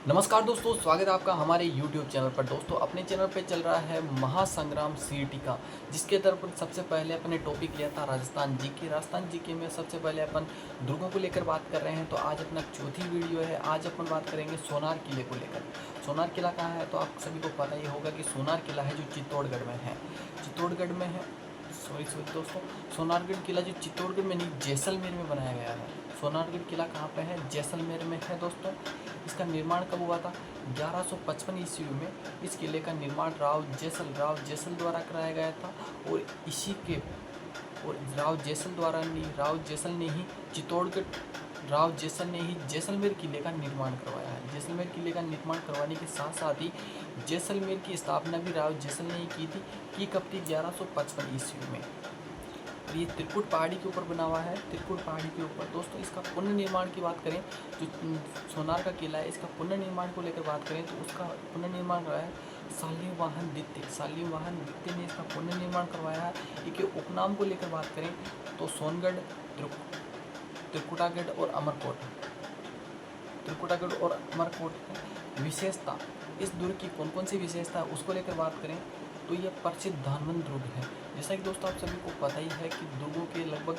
नमस्कार दोस्तों, स्वागत है आपका हमारे YouTube चैनल पर। दोस्तों, अपने चैनल पे चल रहा है महासंग्राम सीईटी का, जिसके तरफ सबसे पहले अपने टॉपिक लिया था राजस्थान जीके। राजस्थान जीके में सबसे पहले अपन दुर्गों को लेकर बात कर रहे हैं। तो आज अपना चौथी वीडियो है। आज अपन बात करेंगे सोनार किले को लेकर। सोनार किला कहाँ है? तो आप सभी को पता ही होगा कि सोनार किला है जो चित्तौड़गढ़ में है। चित्तौड़गढ़ में है, सॉरी दोस्तों, सोनारगढ़ किला जो चित्तौड़गढ़ में नहीं, जैसलमेर में बनाया गया है। सोनारगढ़ किला कहाँ पे है? जैसलमेर में है दोस्तों। इसका निर्माण कब हुआ था? 1155 ईस्वी में इस किले का निर्माण राव जैसल द्वारा कराया गया था। और इसी के और राव जैसल ने ही जैसलमेर किले का निर्माण करवाया है। जैसलमेर किले का निर्माण करवाने के साथ साथ ही जैसलमेर की स्थापना भी राव जैसल ने ही की थी। की कब थी? 1155 ईस्वी में। और ये त्रिकुट पहाड़ी के ऊपर बना हुआ है। त्रिकुट पहाड़ी के ऊपर दोस्तों इसका पुनर्निर्माण की बात करें, जो सोनार का किला है, इसका पुनर्निर्माण को लेकर बात करें तो उसका पुनर्निर्माण करवाया है शालिवाहन द्वितीय ने इसका पुनर्निर्माण करवाया है। इसके उपनाम को लेकर बात करें तो सोनगढ़, त्रिकुटागढ़ और अमरकोट। विशेषता, इस दुर्ग की कौन कौन सी विशेषता है उसको लेकर बात करें तो यह प्रसिद्ध धानवंत दुर्ग है। जैसा कि दोस्तों आप सभी को पता ही है कि दुर्गों के लगभग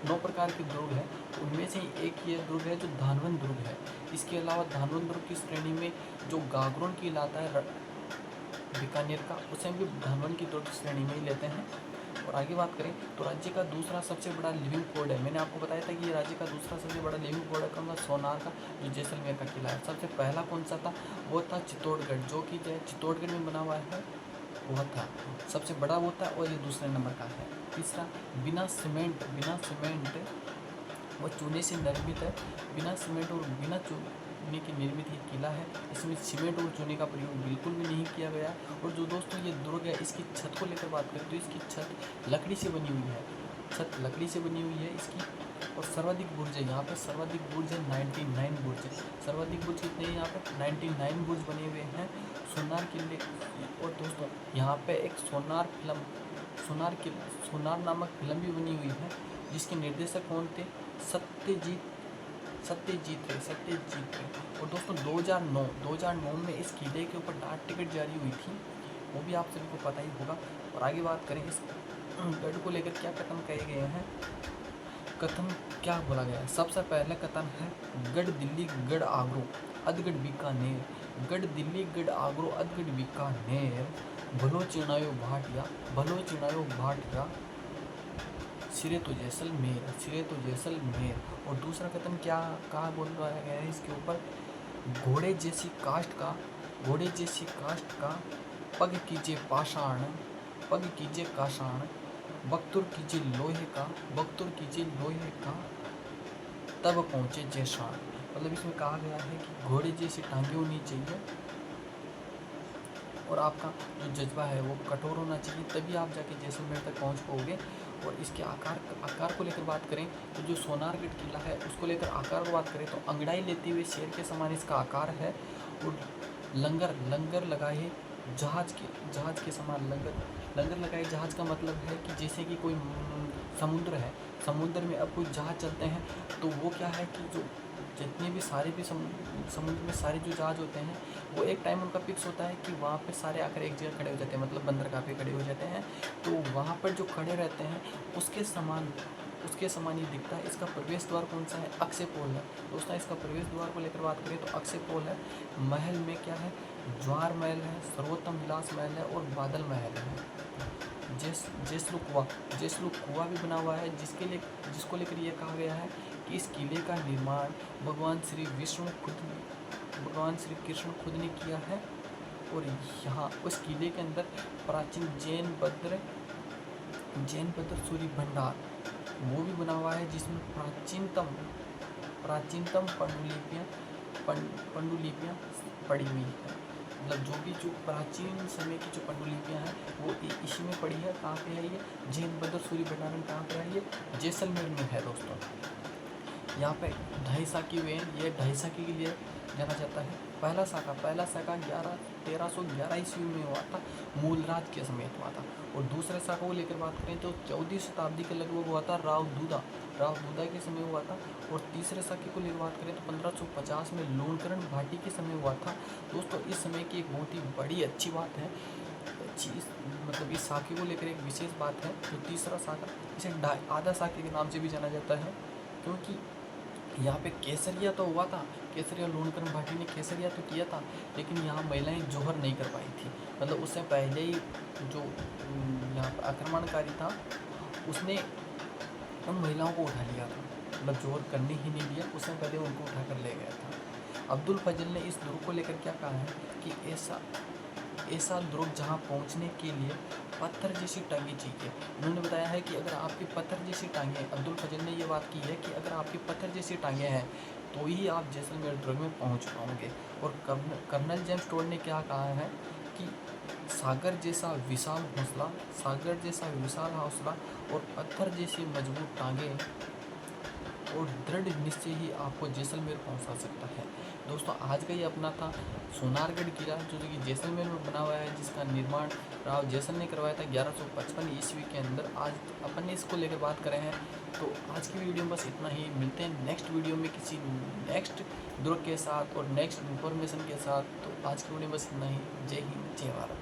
नौ प्रकार के दुर्ग हैं। उनमें से एक ये दुर्ग है जो धानवंत दुर्ग है। इसके अलावा धानवंत दुर्ग की श्रेणी में जो गागरोन की इलाका है बीकानेर का, उसे भी धानवंत की दुर्ग श्रेणी में ही लेते हैं। और आगे बात करें तो राज्य का दूसरा सबसे बड़ा लिविंग कोड है। मैंने आपको बताया था कि ये राज्य का दूसरा सबसे बड़ा लिविंग कोड है कौन? सोनार का, जो जैसलमेर का किला है। सबसे पहला कौन सा था? वो था चित्तौड़गढ़, जो कि चित्तौड़गढ़ में बना हुआ है, वह था सबसे बड़ा वो था। और ये दूसरे नंबर का है। तीसरा, बिना सीमेंट वो चूने से निर्मित है। बिना सीमेंट और बिना चूने के निर्मित ये किला है। इसमें सीमेंट और चूने का प्रयोग बिल्कुल भी नहीं किया गया। और जो दोस्तों ये दुर्ग है, इसकी छत को लेकर बात करें तो इसकी छत लकड़ी से बनी हुई है। इसकी और सर्वाधिक बुर्ज है। यहाँ पर सर्वाधिक बुर्ज है 99 बुर्ज है। सर्वाधिक बुर्ज कितने हैं? यहाँ पर 99 बुर्ज बने हुए हैं सोनार किले। और दोस्तों यहाँ पे एक सोनार नामक फिल्म भी बनी हुई है, जिसके निर्देशक कौन थे? सत्यजीत रे। और दोस्तों 2009 में इस किले के ऊपर डाक टिकट जारी हुई थी, वो भी आप सभी को पता ही होगा। और आगे बात करें इस गढ़ को लेकर क्या कथन कहे गए हैं, कथन क्या बोला गया है? सबसे पहले कथन है गढ़ दिल्ली गढ़ आगरो अधगढ़ बीकानेर। गढ़ दिल्ली गढ़ आगरो अधगढ़ बीकानेर, भलो चिणायो भाटिया सिरे तो जैसलमेर। और दूसरा कथन क्या कहा बोल रहा गया है इसके ऊपर? घोड़े जैसी काष्ठ का पग कीजिए काषाण, बख्तुर कीजिए लोहे का तब पहुँचे जैशान। मतलब इसमें कहा गया है कि घोड़े जैसी टांगे होनी चाहिए और आपका जो जज्बा है वो कठोर होना चाहिए, तभी आप जाके जैसलमेर तक पहुंच पाओगे। और इसके आकार को लेकर बात करें तो जो सोनारगढ़ किला है उसको लेकर आकार को बात करें तो अंगड़ाई लेते हुए शेर के समान इसका आकार है। और लंगर लगाए जहाज के समान लंगर लगाए जहाज का मतलब है कि जैसे कि कोई समुद्र है, समुद्र में अब कोई जहाज चलते हैं तो वो क्या है कि जो जितने भी समुद्र में सारे जो जहाज होते हैं वो एक टाइम उनका फिक्स होता है कि वहाँ पे सारे आकर एक जगह खड़े हो जाते हैं, मतलब बंदरगाह पे खड़े हो जाते हैं। तो वहाँ पर जो खड़े रहते हैं उसके समान ही दिखता है। इसका प्रवेश द्वार कौन सा है? अक्षय पोल है। दोस्तों इसका प्रवेश द्वार को लेकर बात करें तो अक्षय पोल है। महल में क्या है? ज्वार महल है, सर्वोत्तम विलास महल है और बादल महल है। जेसलू कुआं भी बना हुआ है, जिसको लेकर ये कहा गया है कि इस किले का निर्माण भगवान श्री कृष्ण खुद ने किया है। और यहाँ उस किले के अंदर प्राचीन जैन बद्र सूर्य भंडार वो भी बना हुआ है, जिसमें प्राचीनतम पांडुलिपियाँ पड़ी हुई है। मतलब जो प्राचीन समय की जो पांडुलिपियाँ हैं वो इसी में पड़ी है। कहाँ पे है ये? जैन बद्र सूर्य भंडारण कहाँ पे है? ये जैसलमेर में है दोस्तों। यहाँ पे ढाई साकी हुए हैं, ये ढाई साकी के लिए जाना जाता है। पहला साका 1311 ईस्वी में हुआ था, मूलराज के समय हुआ था। और दूसरे साका को लेकर बात करें तो 14वीं शताब्दी के लगभग हुआ था, राव दूधा के समय हुआ था। और तीसरे साके को लेकर बात करें तो 1550 में लोनकरण भाटी के समय हुआ था। दोस्तों इस समय की एक बहुत ही बड़ी अच्छी बात है, मतलब इस साके को लेकर एक विशेष बात है। जो तीसरा साका, इसे आधा साके के नाम से भी जाना जाता है, क्योंकि यहाँ पे केसरिया तो हुआ था, केसरिया लोनकरण भाटी ने केसरिया तो किया था, लेकिन यहाँ महिलाएं जोहर नहीं कर पाई थी। मतलब उससे पहले ही जो यहाँ पर आक्रमणकारी था उसने उन महिलाओं को उठा लिया था, मतलब जोहर करने ही नहीं दिया, उससे पहले उनको उठा कर ले गया था। अब्दुल फजल ने इस दुर्ग को लेकर क्या कहा है कि ऐसा दुर्ग जहाँ पहुँचने के लिए पत्थर जैसी टांगे चाहिए। उन्होंने बताया है कि अगर आपकी पत्थर जैसी टांगे, अब्दुल फजल ने ये बात की है कि अगर आपकी पत्थर जैसी टांगे हैं तो ही आप जैसलमेर दुर्ग में पहुँच पाओगे। और कर्नल जेम्स टोड ने क्या कहा है कि सागर जैसा विशाल हौसला और पत्थर जैसी मजबूत टांगे और दृढ़ निश्चय ही आपको जैसलमेर पहुंचा सकता है। दोस्तों आज का ये अपना था सोनारगढ़ किला, जो कि जैसलमेर में बना हुआ है, जिसका निर्माण राव जैसल ने करवाया था 1155 ईस्वी के अंदर। आज अपन ने इसको लेकर बात करें हैं। तो आज की वीडियो में बस इतना ही, मिलते हैं नेक्स्ट वीडियो में किसी नेक्स्ट दुर्ग के साथ और नेक्स्ट इन्फॉर्मेशन के साथ। तो आज की वीडियो में बस इतना ही। जय हिंद, जय भारत।